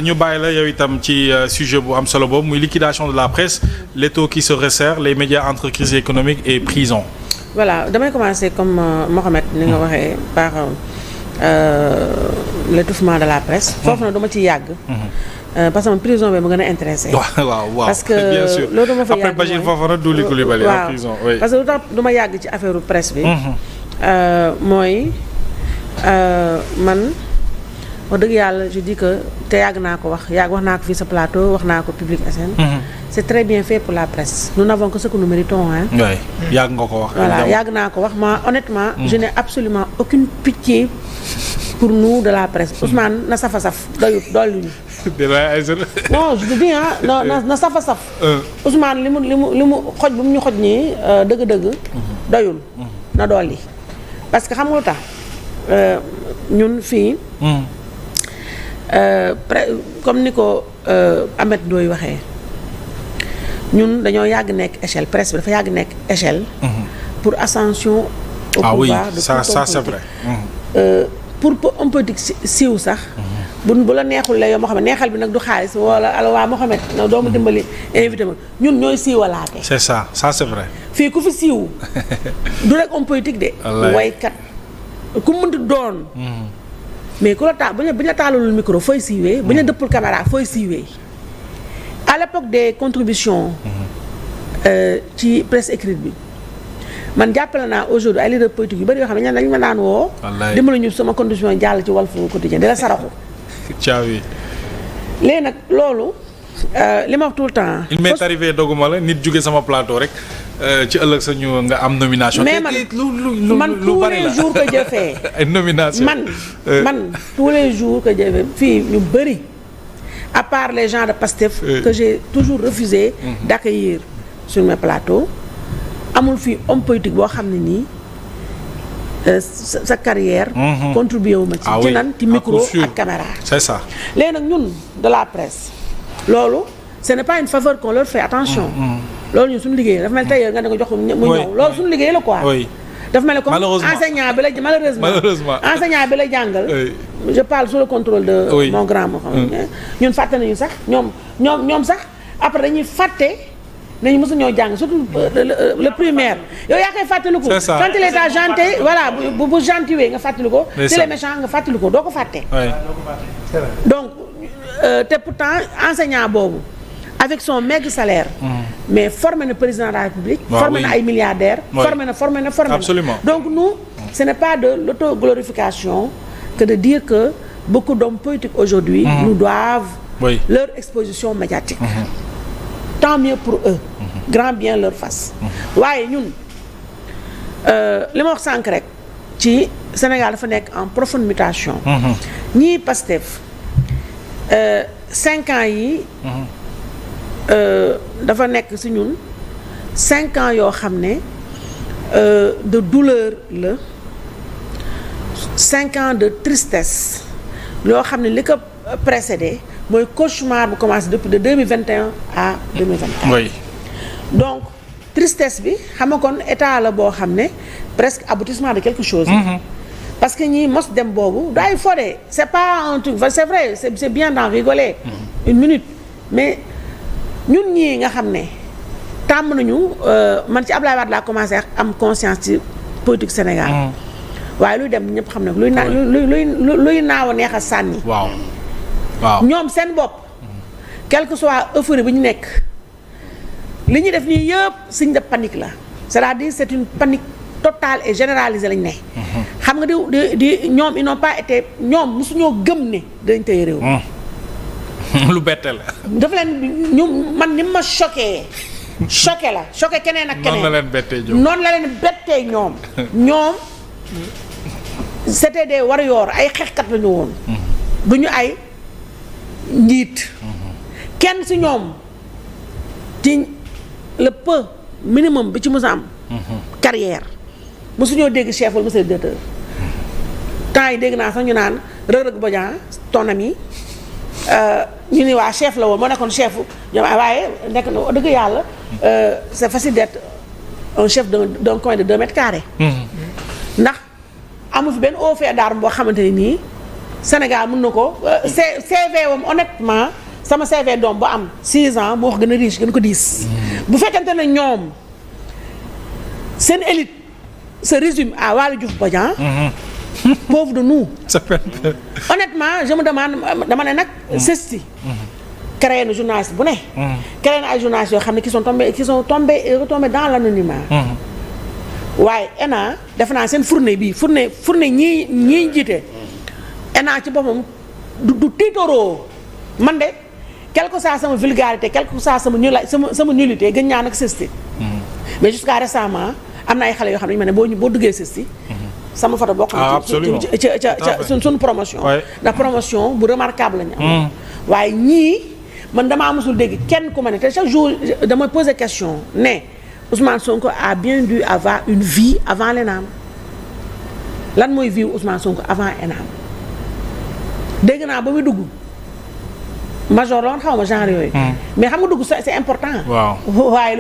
ñu bàyyi la yow itam ci sujet bu am solo boobu muy liquidation de la presse l'étau qui se resserre les médias entre crise économique et prison. voilà damay commencer comme Mohamed ni nga waxee par l'étouffement de la presse. foofu na dama ciy yàgg. parce que man prison bi ma gën a intéressé. waaw parce que bien sûr loolu dama fa yàgg après Bachir Fofana Douli Coulibaly en prison. oui parce que lu tax dama yàgg ci affaire presse bi. mooy man wax dëgg yàlla je dis que te yàgg naa ko wax naa ko fii sa plateau wax naa ko Public SN. c'est très bien fait pour la presse. nous n'avons que ce que nous méritons hein. oui yàgg nga ko wax. voilà yàgg naa ko wax ma honnêtement. je n'ai absolument aucune pitié pour nous de la presse. Ousmane na safa saf doyul ñu. non je te dis ah na safa saf. Ousmane li mu xoj bu mu ñu xoj nii dëgg-dëgg. doyul na dolli. parce que xam nga lu tax ñun fii. comme ni ko Ahmed Ndoye waxee ñun dañoo yàgg nekk échelle presse bi dafa yàgg nekk échelle. pour ascension. au pouvoir de ça c'est vrai. pour un politique siiw sax. bu la neexul la yow moo xam ne neexal bi nag du xaalis wala ala waa Mohamed na doomu dimbali invité ma ñun ñooy siiwalaate. c'est ça c'est vrai. fii ku fi siiw du rek homme politique de. waykat ku mënti doon. mais ku la taal bu ñu la taalalul micro fooy siiwee. bu ñu dëppul caméra fooy siiwee. à l'époque des contributions. ci presse écrite bi. man jàppale naa aujourd'hui ay leader politique yu bari yoo xam ne dañ ma naan woo. dimbali ñu sama condition jàll ci Walf Quotidien di la saraxu. caawi. léegi nag loolu li ma wax tout le temps. il m'est arrivé doguma la nit jóge sama plateau rek ci ëllëg sa ñu nga am nomination. mais man tous les jours que je fais. ay nomination man tous les jours que je fais fii ñu bëri à part les gens de Pastef. que j'ai toujours refusé d'accueillir sur mes plateaux. amul fii homme politique boo xam ne nii sa carrière. contribué wu ma ci. ci nan ci micro ak caméra. c'est ça. léegi nag ñun de la presse. loolu ce n'est pas une faveur qu'on leur fait attention. loolu ñun suñu liggéey dafa mel tailleur nga ne ko jox ko mu ñëw loolu suñu liggéey la quoi. dafa mel ne comme enseignant bi la malheureusement enseignant bi la jàngal. je parle sous le contrôle de mon grand moo xam ne ñun fàtte nañu sax ñoom sax après dañuy fàtte. nañu mos a ñoo jàng surtout le primaire yow yaa koy fàttaliku. c'est ça quand il est gentil voilà bu gentiwee nga fàttali ko. si les méchants nga fàttali ko doo ko fàtte. donc te pourtant enseignant boobu avec son maigre salaire. mais formé na président de la République. formé na ay milliardaires. formé na. absolument donc nous ce n'est pas de l'autoglorification que de dire que beaucoup d'hommes politiques aujourd'hui nous doivent leur exposition médiatique. tant mieux pour eux. grand bien leur face. waaye ñun li ma wax sànq rek ci Sénégal dafa nekk en profonde mutation. ñii Pastef 5 ans yi dafa nekk ci ñun 5 ans yoo xam ne de douleur la 5 ans de tristesse yoo xam ne li ko précédé mooy cauchemar bu commencé depuis de 2021 à 2024. oui. donc tristesse bi xam nga kon état la boo xam ne presque aboutissement de quelque chose. parce que ñii mos dem boobu daay fodee c'est pas un truc c'est vrai c'est bien d'en rigoler. une minute mais ñun ñii nga xam ne tàmm nañu man ci Abdoulaye Wade laa commencé am conscience ci politique Sénégal. waaye luy dem ñëpp xam ne luy naaw a neex a sànni. waaw. ñoom seen bopp quel que soit euphorie bi ñu nekk li ñuy def nii yëpp signe de panique la c'est-à-dire c'est une panique totale et généralisée lañ ne. xam nga di ñoom ils n'ont pas été ñoom mosuñoo gëm ne dañ tey réew. lu bette la. dafa leen ñu man ni ma choqué keneen ak keneen. noonu la leen bettee ñoom. ñoom c'était des warriors ay xeexkat la ñu woon. du ñu ay. njiit kenn ci ñoom ci le peu minimum bi ci mës a am carrière mosuñoo dégg chef wala monsieur le directeur temps yi dégg naa sax ñu naan Reug Bodian ton ami ñu ni waa chef la woon moo nekkoon chef ñoom waaye nekk na dëgg yàlla c'est facile d'être un chef d'un coin de 2 mètres carrés ndax amu fi benn haut fait d'armes boo xamante ni nii Sénégal mën na ko CV wam honnêtement sama CV doom bu am 6 ans moo wax gën a riche gën ko 10. bu fekkente ne ñoom seen élite se résume à Waly Diouf Bodian. pauvre de nous. honnêtement je me demande dama ne nag. CESTI. créé na journaliste bu ne. créé na ay journalistes yoo xam ne qui sont tombés dans l'anonymat. waaye ENA defe naa seen fournée ñii jiite. ENA ci boppam du tiitoroo man de quelque soit sama vulgarité quelque soit sama nullité gën ñaa nag CESTI. mais jusqu'à récemment am na ay xale yoo xam ne ñu ma ne boo duggee CESTI. sama photo bokk na ci suñu promotion. ndax promotion bu remarquable la ñu am. waaye ñii man damaa mosul dégg kenn ku ma ne te chaque jour dama poser question ne Ousmane Sonko a bien dû avoir une vie avant l'ENAM. lan mooy vie Ousmane Sonko avant ENAM dégg naa ba muy dugg major la woon xaw ma genre yooyu. mais xam nga dugg c'est important. waaw waaye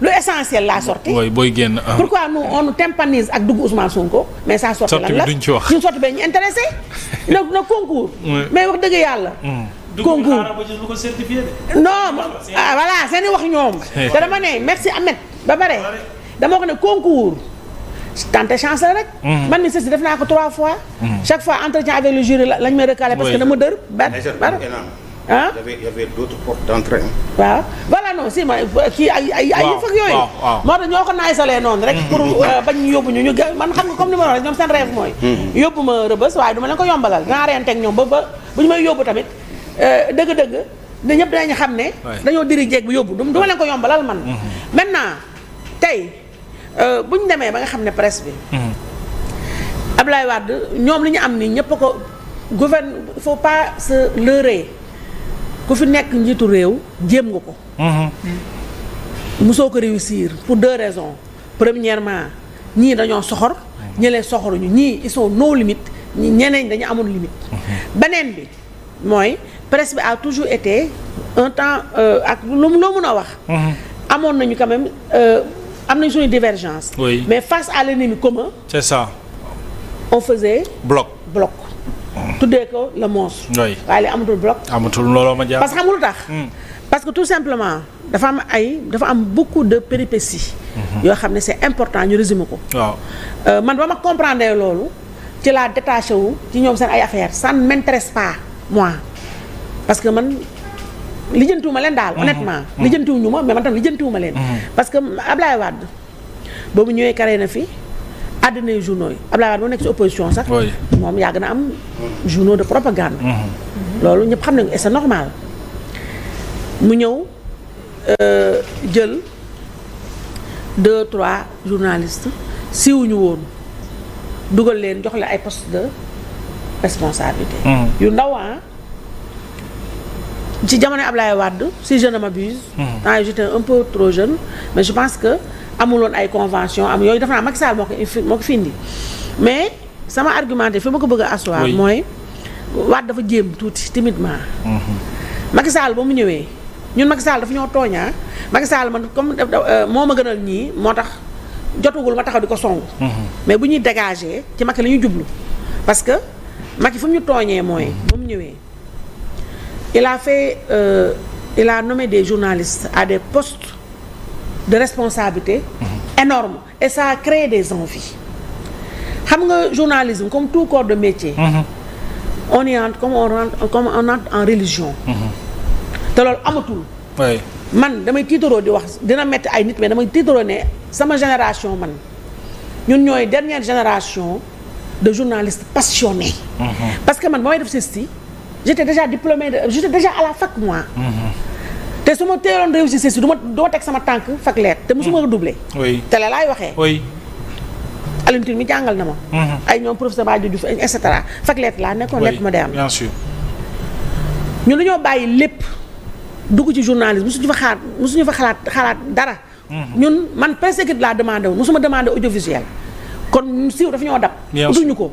lu essentiel la sortie. oui booy génn. pourquoi nous on nous tympanise ak dugg Ousmane Sonko. mais ça sortie lan la duñ ci wax ñun sortie bee ñu intéressé. na concours. mais wax dëgg yàlla. concours non voilà seen i wax ñoom. te dama ne merci Ahmed ba pare dama wax ne concours. tante chance la rek. man mi CESTI def naa ko 3 fois. chaque fois entretien avec le jury lañ may recalé parce que dama dër ah il y avait d'autres portes d'entrée. waaw voilà non si ma kii ay yëf ak yooyu. moo tax ñoo ko naay salee noonu rek. pour bañ ñu yóbbu ñu man xam nga comme ni ma waxee ñoom seen rêve mooy. yóbbu ma rëbës waaye du ma leen ko yombalal dinaa reenteeg ñoom ba bu ñu may yóbbu tamit dëgg-dëgg ne ñëpp dinañu xam ne. dañoo diri jeeg bu yóbbu du ma leen ko yombalal man. maintenant tey bu ñu demee ba nga xam ne presse bi. Abdoulaye Wade ñoom li ñu am nii ñëpp a ko gouverne il faut pas se leurrer. ku fi nekk njiitu réew jéem nga ko. mosoo ko réussir pour 2 raisons premièrement ñii dañoo soxor. ñëlee soxoruñu ñii ils sont no limite ñeneen dañu amul limite. beneen bi mooy presse bi a toujours été un temps ak loo mën a wax. amoon nañu quand même am nañu suñu divergence. oui mais face à l'ennemi commun. c'est ça. on faisait. bloc. tuddee ko le monstre. oui waaye li amatul bloc. amatul looloo ma jàpp. parce que xam nga lu tax. parce que tout simplement dafa am beaucoup de péripéties. yoo xam ne c'est important ñu résumer ko. waaw man ba ma comprendre loolu ci laa détaché wu ci ñoom seen ay affaires ça ne m'intéresse pas moi parce que man lijjantiwuma leen daal. honnêtement lijjantiwuñu ma mais man tam lijjantiwuma leen. parce que Ablaye Wade boobu ñëwee carré na fi. àddina yu journaux yi Abdoulaye Wade moo nekk ci opposition sax. moom yàgg na am journaux de propagande. loolu ñëpp xam nañu et c'est normal mu ñëw jël 2-3 journalistes siiwuñu woon dugal leen jox leen ay postes de responsabilité. yu ndaw ci jamono Abdoulaye Wade si je ne m'abuse. J'étais un peu trop jeune mais je pense que. amuloon ay convention am yooyu dafa naa Macky Sall moo ko fi indi mais sama argumenté fi ma ko bëgg a asseoir mooy Wade dafa jéem tuuti timidement. Macky Sall ba mu ñëwee ñun Macky Sall dafa ñoo tooñaa Macky Sall man comme moo ma gënal ñii moo tax jotugul ma taxaw di ko song. mais bu ñuy dégager ci Macky la ñuy jublu parce que Macky fu mu ñu tooñee mooy ba mu ñëwee il a nommé des journalistes à des postes de responsabilité énorme et ça a créé des envies xam nga journalisme comme tout corps de métier on y entre comme on entre en religion te loolu amatul man damay tiitaroo di wax dina metti ay nit mais damay tiitaroo ne sama génération man ñun ñooy dernière génération de journalistes passionnés parce que man ba may def CESTI j'étais déjà diplômée j'étais déjà à la fac moi te su ma teeloon réussir CESTI doo teg sama tànk fac lettre te mosuma redoubler. télé laay waxee. Alioune Tine mi jàngal na ma. ay ñoom professeur Badio Diouf et cetera fac lettre laa nekkoon lettre moderne. bien sûr. ñun dañoo bàyyi lépp dugg ci journalisme mosuñu fa xalaat dara. ñun man presse écrite laa demandé woon mosuma demandé audiovisuel kon siiw dafa ñoo dab. utuñu ko.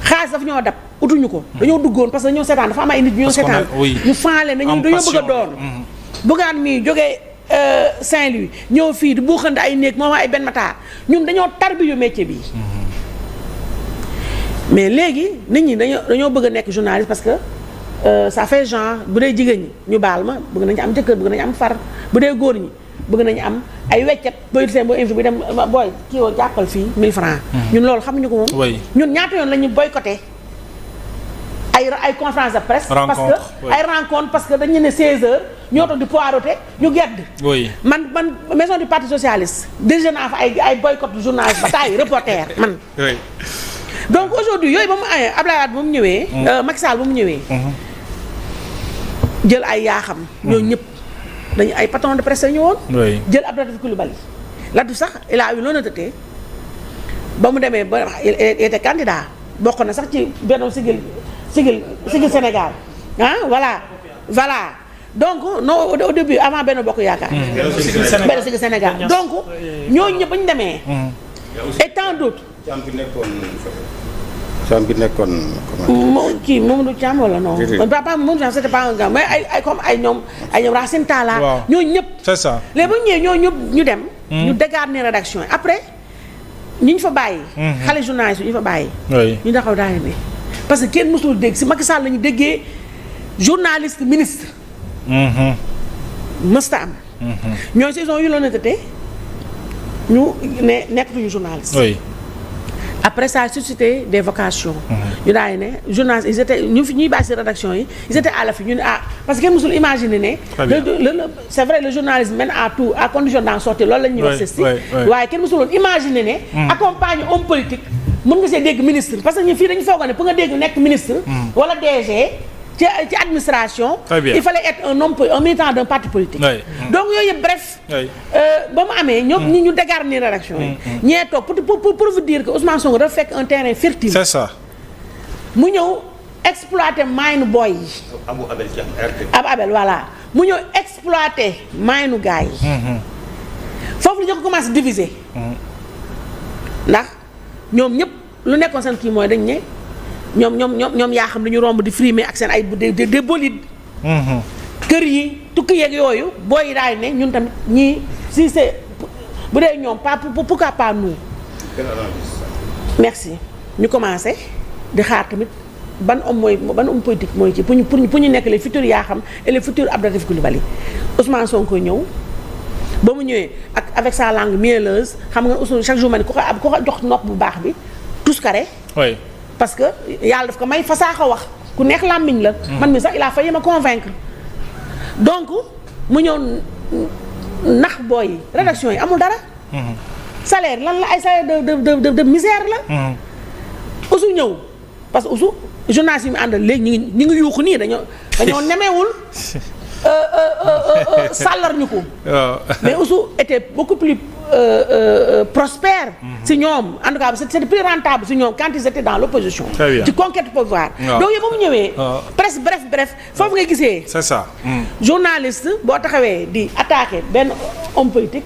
xaalis dafa ñoo dab. utuñu ko dañoo duggoon parce que dañoo seetaan dafa am ay nit ñoo seetaan ñu faale na ñun dañoo bëgg a doon bëggaan mii jógee Saint-Louis ñëw fii di buuxante ay néeg moom ay benn mataar ñun dañoo tarbiyu métier bi mais léegi nit ñi dañoo bëgg a nekk journaliste parce que ça fait genre bu dee jigéen ñi ñu baal ma bëgg nañu am jëkkër bëgg nañu am far bu dee góor ñi bëgg nañu am ay weccet booy seen boo invité bi dem booy kii woo jàppal fii 1000 francs ñun loolu xamuñu ko moom. ñun ñaata yoon la ñu boycotté ay conférence de presse. parce que ay rencontre parce que dañu ne 16h ñoo toog di poireauté ñu gedd. man maison du parti socialiste dirigé naa fa ay boycott journaliste ba taay reporter man. donc aujourd'hui yooyu ba mu amee Abdoulaye Wade ba mu ñëwee. Macky Sall ba mu ñëwee. jël ay yaaxam. ñooñu ñëpp dañu ay patron de presse ñu woon. jël Abdou Latif Coulibaly. Latif sax il a eu l'honnêteté ba mu demee ba il était candidat bokk na sax ci benn sigil Sénégal voilà donc non au début avant benn bokk yaakaar. benn sigil Sénégal donc ñooñu ñëpp ba ñu demee. et tant d'autres. Thiam bi nekkoon kii Mamadou Thiam wala non. papa Mamadou Thiam c'était pas un gars mais ay comme ay ñoom Racine Talla. waaw ñooñu ñëpp. c'est ça léegi ba ñu ñëwee ñooñu ñëpp ñu dem. ñu dégarnir rédaction yi après ñu fa bàyyi. xale journaliste yi ñu fa bàyyi. ñu taxaw daal ne parce que kenn mësul dégg si Macky Sall la ñu déggee journaliste ministre. mësta am. ñooñu si ils ont eu l'honnêteté ñu ne nekkatuñu journaliste. après ça a suscité des vocations. ñu daal ne journalistes ils étaient ñuy bàyyi si rédaction yi ils étaient à l'affût ñu ne parce que kenn mësul imaginer ne. c'est vrai le journalisme mène à tout à condition d'en sortir loolu la ñuy wax si. waaye kenn mësul woon imaginer ne. accompagner homme politique mën nga see dégg ministre parce que ñu fii dañu foogoon ne pour nga dégg nekk ministre. wala DG ci administration. il fallait être un militant d'un parti politique. donc yooyu yëpp bref. ba mu amee ñoom ñu dégarnir rédaction yi. ñee toog pour vous dire que Ousmane Sonko dafa fekk un terrain fertile. c'est ça. mu ñëw exploiter mine boy yi. Abou Abel voilà mu ñëw exploiter mine gars yi. foofu la ñu ko commencé diviser. ndax ñoom ñëpp lu nekkoon seen kii mooy dañ ne. ñoom yaa xam dañu romb di frimer ak seen ay des bolides. kër yi tukki yeeg yooyu booy yi daal ne ñun tamit ñii si c'est bu dee ñoom pas pourquoi pas nous. merci ñu commencé di xaar tamit ban homme politique mooy ci pour ñu nekk les futurs yaa xam et les futurs Abdou Latif Coulibaly Ousmane Sonko ñëw ba mu ñëwee avec sa langue mielleuse xam nga Ousmane chaque jour ma ne ku ko jox nopp bu baax bi tous carré. parce que yàlla daf ko may fasaaxa wax ku nekk làmmiñ la. man mi sax il a failli me convaincre donc mu ñëw nax booy yi rédaction yi amul dara. salaire lan la ay salaire de misère la. Oussou ñëw parce que Oussou journaliste yi mu àndal léegi ñu ngi yuuxu nii dañoo nemewul sàllar ñu ko. mais Oussou était beaucoup plus prospère. si ñoom en tout cas c'était plus rentable si ñoom quand ils étaient dans l'opposition. ci conquête pouvoir. donc yow ba mu ñëwee. presse bref foofu ngay gisee. c'est ça. journaliste boo taxawee di attaquer benn homme politique.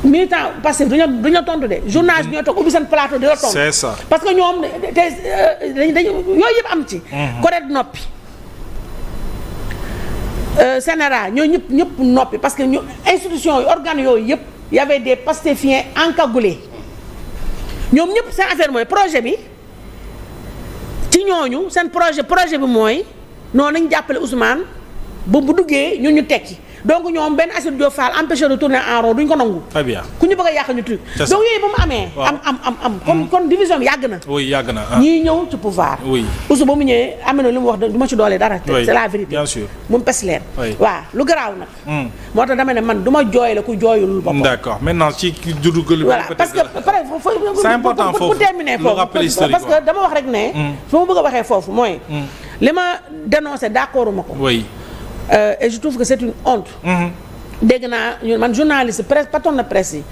militant parce que duñu tontu de journaliste ñoo toog ubbi seen plateau di la tontu. c'est ça parce que ñoom dañu yooyu yëpp am ci. correct noppi. Sénéra ñoo ñëpp noppi parce que ñu institution yi organes yooyu yëpp y avait des pastéfiens encagoulés ñoom ñëpp seen affaire mooy projet bi ci ñooñu seen projet bi mooy noonu nañ jàppale Ousmane ba bu duggee ñun ñu tekki donc ñoom benn Aïssatou Diop Fall empêché de tourner en rond duñ ko nangu. très bien ku ñu bëgg a yàq ñu truc. donc yooyu ba mu amee. am kon division bi yàgg na. oui yàgg na ñii ñëw ci pouvoir. oui Oussou ba mu ñëwee am na lu mu wax du ma ci doole dara. c'est la vérité bien sûr. mu pes leen. waaw lu garaaw nag. moo tax dama ne man du ma jooy la ku jooyul boppam. d'accord maintenant ci juddu gël. voilà parce que c'est important foofu pour terminer foofu parce que dama wax rek ne. su ma bëgg a waxee foofu mooy. li ma dénoncé d'accord ma ko. oui. Et je trouve que c'est une honte. dégg naa man journaliste presse patron de presse yi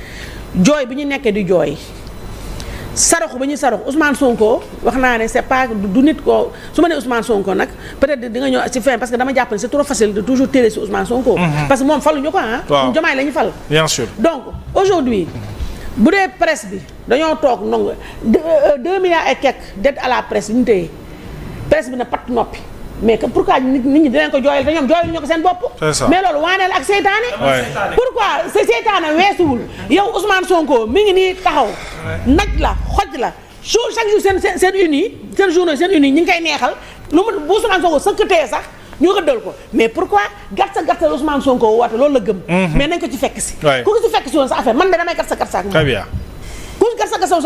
jooy bi ñu nekkee di jooy saraxu ba ñuy saraxu Ousmane Sonko wax naa ne c'est pas du nit ko su ma nee Ousmane Sonko nag peut-être di nga ñëw ci fin parce que dama jàpp ne c'est trop facile de toujours tirer sur Ousmane Sonko. parce que moom faluñu ko ah. Diomaye la ñu fal. bien sûr donc aujourd'hui bu dee presse bi dañoo toog ndongo 2 milliards et quelques dette à la presse ñu téye presse bi na pat noppi. mais que pourquoi nit ñi dinañ ko jooyal te ñoom jooyal ñu ko seen bopp. mais loolu waaneel ak seytaane. pourquoi seytaane weesuwul yow Ousmane Sonko mi ngi nii taxaw. naj la xoj la chaque jour seen uni seen journée seen uni ñi ngi koy neexal lu mu bu Ousmane Sonko sëkkatee sax ñu rëddal ko mais pourquoi gàtt Ousmane Sonko woote loolu la gëm. mais nañ ko ci fekk si. ku ko ci fekk si woon sa affaire man de damay gàtt sa. très bien. ku gàtt sa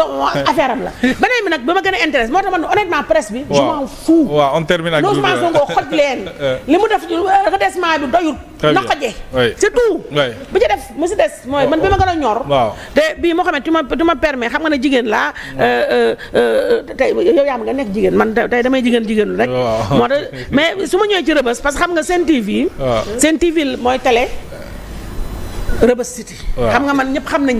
affaire am la. beneen bi nag ba ma gën a intéresse moo tax man honnêtement presse bi. je m'en fous. waaw on termine ak Ousmane Sonko xoj leen. li mu def redressement bi doyul. na xojee. c'est tout. bu ci def mu si des mooy man bi ma gën a ñor. te bii moo xam ne tu ma permet xam nga ne jigéen laa. tey yow yaa ma nga nekk jigéen man tey damay jigéen rek. moo tax mais su ma ñëwee ci Rebeuss parce que xam nga Sen TV. Sen TV mooy télé Rebeuss City. xam nga man ñëpp xam nañ